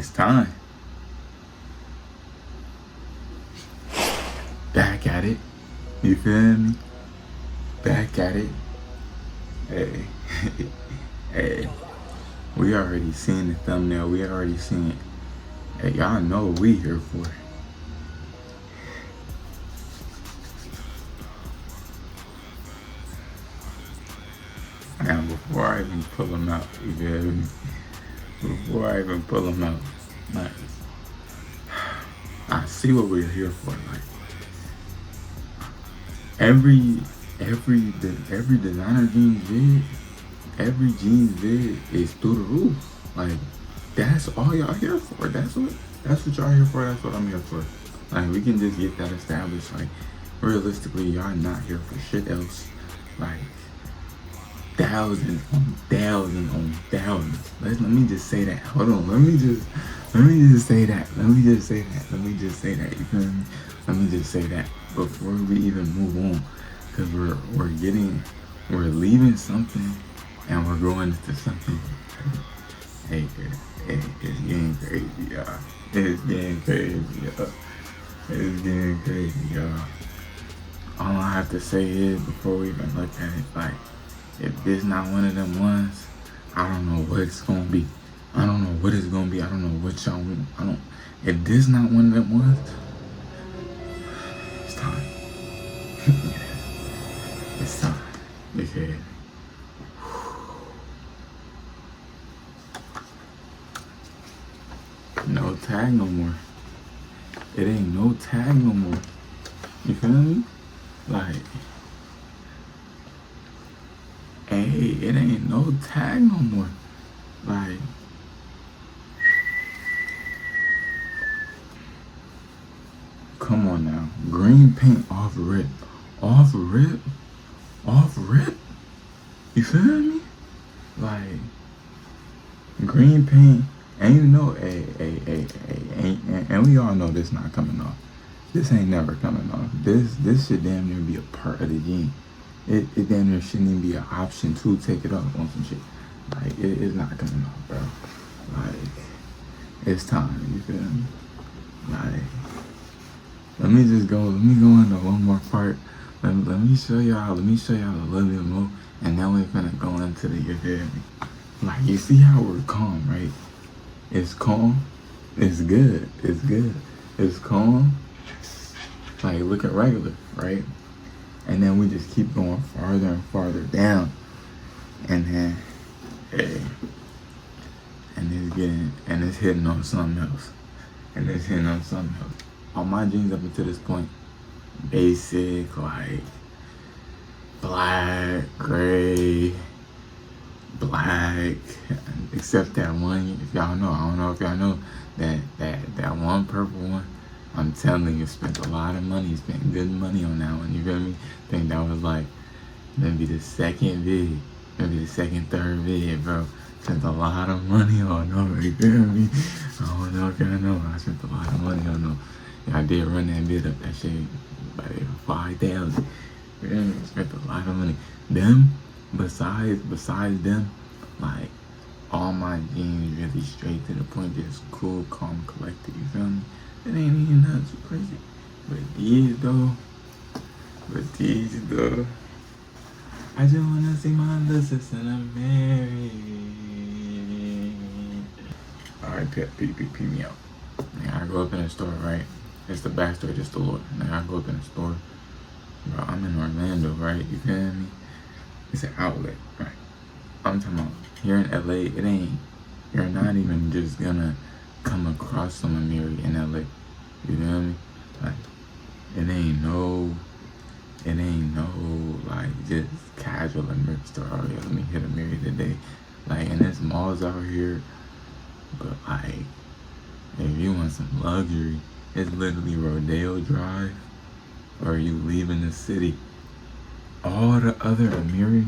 It's time. Back at it. You feel me? Back at it. Hey. Hey. We already seen the thumbnail. We already seen it. Hey, y'all know what we here for. Now, before I even pull them out, you feel me? Before I even pull them out, like, I see what we're here for. Like, every designer jeans vid, every jeans vid is through the roof. Like, that's all y'all here for. That's what y'all here for. That's what I'm here for. Like, we can just get that established. Like, realistically, y'all not here for shit else. Like, thousands on thousands on thousands. Let me just say that. Hold on. Let me just say that. You feel me? Let me just say that before we even move on, because we're leaving something and we're going into something. Hey, it's getting crazy, y'all. It's getting crazy, y'all. All I have to say is, before we even look at it, like, if this not one of them ones, I don't know what it's gonna be. I don't know what it's gonna be. I don't know what y'all want. If this not one of them ones, it's time. It's time. Because no tag no more. It ain't no tag no more. You feel me? Like, hey, it ain't no tag no more. Like, come on now. Green paint off rip. Off rip? You feel me? Like, green paint. And you know, and we all know this not coming off. This ain't never coming off. This should damn near be a part of the game. It damn near shouldn't even be an option to take it off on some shit. Like, it's not coming off, bro. Like, it's time, you feel me? Like, let me go into one more part. Let me show y'all a little bit more, and then we're gonna go into the, you feel me? Like, you see how we're calm, right? It's calm. It's good. It's calm. Like, looking regular, right? And then we just keep going farther and farther down. And then, hey, and it's hitting on something else. All my jeans up until this point, basic, like, black, gray, black, except that one, if y'all know, I don't know if y'all know, that one purple one. I'm telling you, spent a lot of money, spent good money on that one, you feel me? I think that was like, maybe the second vid, third vid, bro. Spent a lot of money on them, you feel me? I don't know if y'all know, I spent a lot of money on them. Yeah, I did run that bid up, that shit, by 5,000. You feel me? Spent a lot of money. Them, besides them, like, all my jeans really straight to the point, just cool, calm, collected, you feel me? It ain't even nothing too crazy. But these though, I just wanna see my little sister AMIRI. Alright, P me out. Nigga, I go up in a store, right? It's the back store, just the Lord. Nigga, I go up in a store. Bro, I'm in Orlando, right? You feel me? It's an outlet, right? I'm talking about here in LA, you're not even just gonna come across some AMIRI in LA. You feel me? Like, it ain't no like just casual AMIRI store. Oh yeah, let me hit AMIRI today. Like, and there's malls out here, but like, if you want some luxury, it's literally Rodeo Drive, or you leaving the city. All the other AMIRI,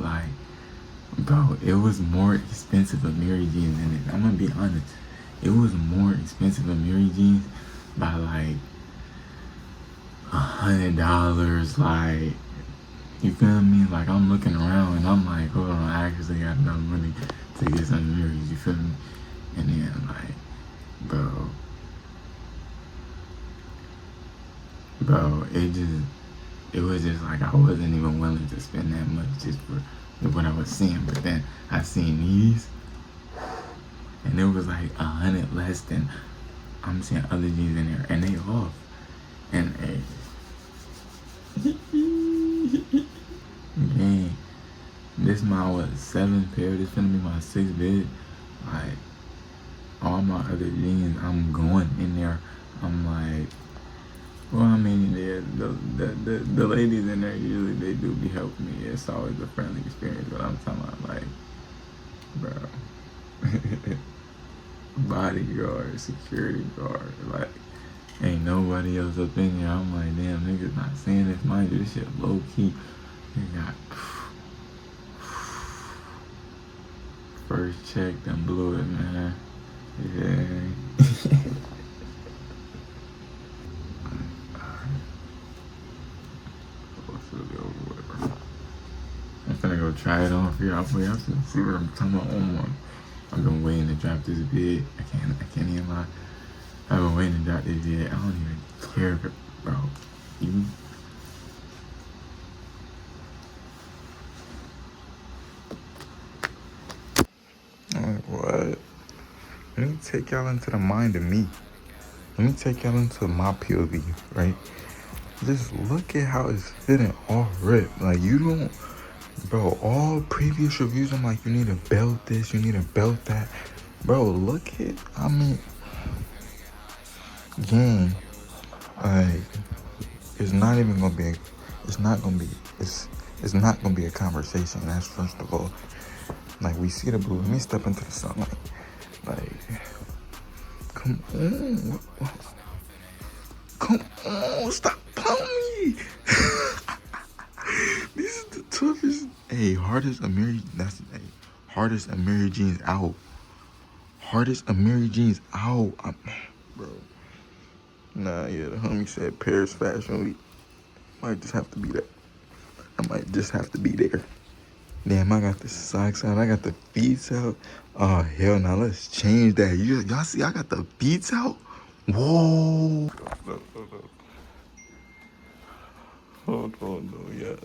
like, bro, it was more expensive AMIRI jeans than it. I'm gonna be honest. It was more expensive AMIRI jeans by like $100. Like, you feel me? Like, I'm looking around and I'm like, hold on, I actually got enough money to get some mirrors, you feel me? And then like, bro, it was just like I wasn't even willing to spend that much just for what I was seeing. But then I seen these, and it was like 100 less than I'm seeing other jeans in there, and they off. And man, this my what 7th pair. This gonna be my 6th bid. Like all my other jeans, I'm going in there. I'm like, well, I mean, yeah, the ladies in there usually they do be helping me. It's always a friendly experience, but I'm talking about like, bro, bodyguard, security guard, like ain't nobody else up in here. I'm like, damn, niggas not saying this. Mind you, this shit low key. They got first check, them blew it, man. Yeah. I'm finna go try it on for y'all. For y'all to see what I'm talking about on one. I've been waiting to drop this vid. I can't even lie. I've been waiting to drop this vid. I don't even care, bro. You. Like what? Let me take y'all into the mind of me. Let me take y'all into my POV, right? Just look at how it's fitting all rip. Like you don't, bro, all previous reviews, I'm like, you need to belt this, you need to belt that. Bro, look at, I mean, gang, like, it's not even gonna be, it's not gonna be a conversation. That's first of all. Like, we see the blue, let me step into the sunlight. Like, come on. Come on, stop playing me. This is the toughest. Hey, hardest AMIRI, hardest AMIRI jeans out. Hardest AMIRI jeans out. Bro. Nah, yeah, the homie said Paris Fashion Week. Might just have to be that. I might just have to be there. Damn, I got the socks out. I got the feet out. Oh, hell no, let's change that. Y'all see I got the feet out? Whoa. Hold on, though, yeah.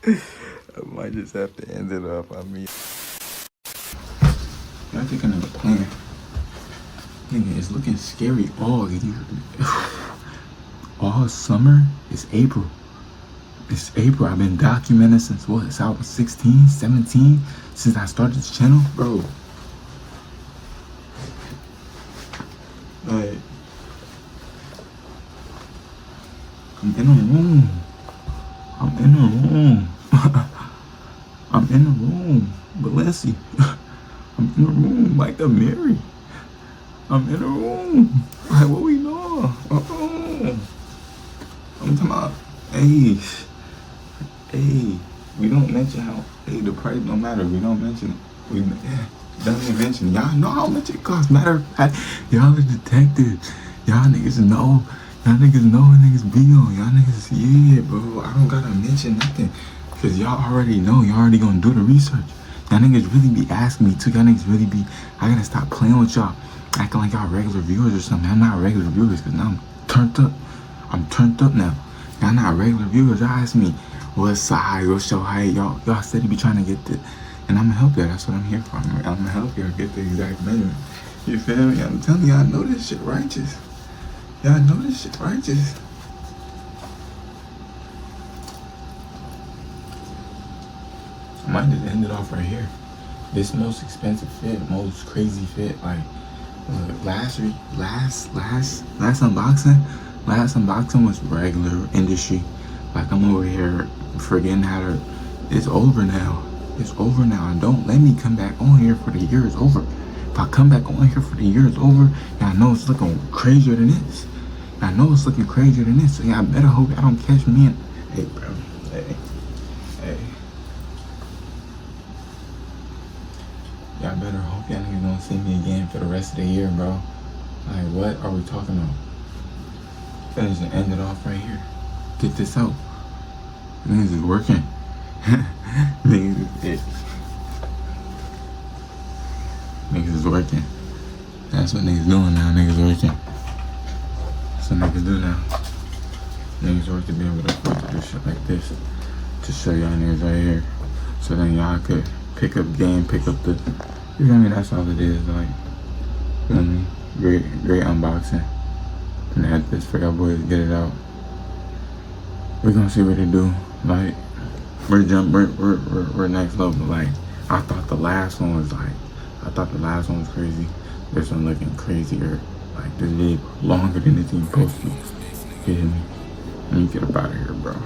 I might just have to end it up. I mean, y'all thinking of the plan. Nigga, it's looking scary all summer. It's April. It's April. I've been documenting since what? It's out 16, 17, since I started this channel, bro. Like, I'm in a room. I'm in a room. I'm in a room. Balenci. I'm in a room like AMIRI. I'm in a room. Like, what we doing? I'm talking about, hey, we don't mention how, the price don't matter. We don't mention it. We don't even mention. Y'all know how much it costs. Matter of fact, y'all are detectives. Y'all niggas know. Y'all niggas know what niggas be on. Y'all niggas, yeah, bro. I don't gotta mention nothing. Cause y'all already know. Y'all already gonna do the research. Y'all niggas really be asking me too. Y'all niggas really be, I gotta stop playing with y'all. Acting like y'all regular viewers or something. I'm not regular viewers because now I'm turned up. I'm turned up now. Y'all not regular viewers. Y'all ask me what size, what's your height. Y'all steady be trying to get the, and I'm gonna help you. That's what I'm here for. I'm gonna help you get the exact measurement. You feel me? I'm telling y'all, I know this shit righteous. Y'all know this shit righteous. I might just end it off right here. This most expensive fit, most crazy fit, like last unboxing was regular industry. Like I'm over here forgetting how to. It's over now. It's over now. And don't let me come back on here for the year is over. If I come back on here for the year is over, y'all know it's looking crazier than this. I know it's looking crazier than this. So y'all better hope y'all don't catch me in. Hey, bro. Hey. Y'all better hope y'all niggas don't see me again for the rest of the year, bro. Like, what are we talking about? Finish and end it off right here. Get this out. Niggas is working. Niggas is it. Niggas is working. That's what niggas doing now. Niggas working. That's what niggas do now. Niggas work to be able to afford to do shit like this. To show y'all niggas right here. So then y'all could pick up game, pick up the, you feel me? That's all it is. Like, you know what I mean? Great unboxing. And I had this for y'all boys to get it out. We're gonna see what they do. Like, we're next level. Like, I thought the last one was crazy. This one looking crazier. Like, this video longer than it's even supposed to. You hear me? Let me get up out of here, bro.